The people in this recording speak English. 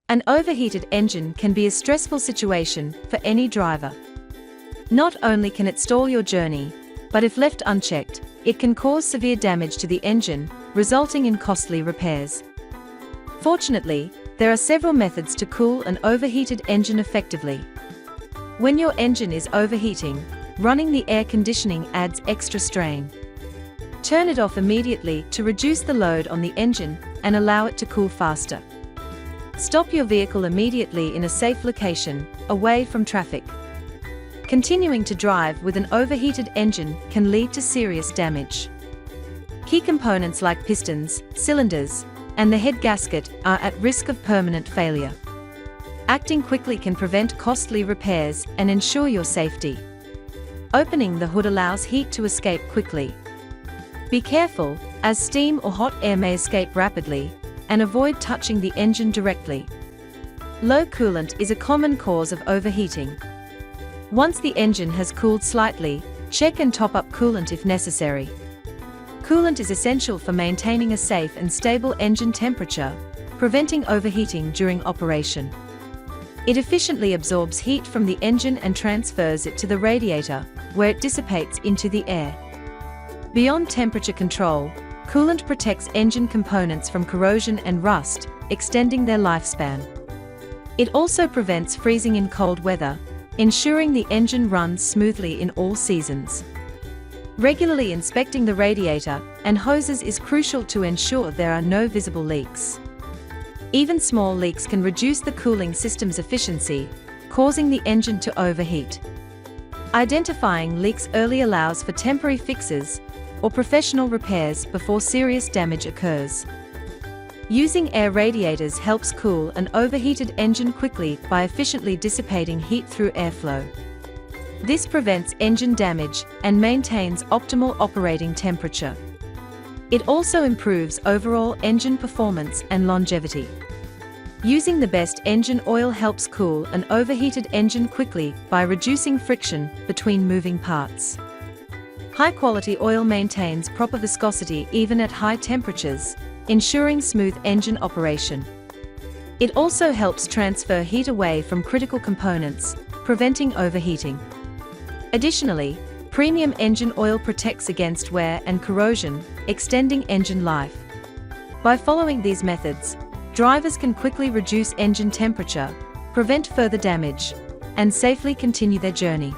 An overheated engine can be a stressful situation for any driver. Not only can it stall your journey, but if left unchecked, it can cause severe damage to the engine, resulting in costly repairs. Fortunately, there are several methods to cool an overheated engine effectively. When your engine is overheating, running the air conditioning adds extra strain. Turn it off immediately to reduce the load on the engine and allow it to cool faster. Stop your vehicle immediately in a safe location, away from traffic. Continuing to drive with an overheated engine can lead to serious damage. Key components like pistons, cylinders, and the head gasket are at risk of permanent failure. Acting quickly can prevent costly repairs and ensure your safety. Opening the hood allows heat to escape quickly. Be careful, as steam or hot air may escape rapidly, and avoid touching the engine directly. Low coolant is a common cause of overheating. Once the engine has cooled slightly, check and top up coolant if necessary. Coolant is essential for maintaining a safe and stable engine temperature, preventing overheating during operation. It efficiently absorbs heat from the engine and transfers it to the radiator, where it dissipates into the air. Beyond temperature control, coolant protects engine components from corrosion and rust, extending their lifespan. It also prevents freezing in cold weather, ensuring the engine runs smoothly in all seasons. Regularly inspecting the radiator and hoses is crucial to ensure there are no visible leaks. Even small leaks can reduce the cooling system's efficiency, causing the engine to overheat. Identifying leaks early allows for temporary fixes or professional repairs before serious damage occurs. Using air radiators helps cool an overheated engine quickly by efficiently dissipating heat through airflow. This prevents engine damage and maintains optimal operating temperature. It also improves overall engine performance and longevity. Using the best engine oil helps cool an overheated engine quickly by reducing friction between moving parts. High-quality oil maintains proper viscosity even at high temperatures, ensuring smooth engine operation. It also helps transfer heat away from critical components, preventing overheating. Additionally, premium engine oil protects against wear and corrosion, extending engine life. By following these methods, drivers can quickly reduce engine temperature, prevent further damage, and safely continue their journey.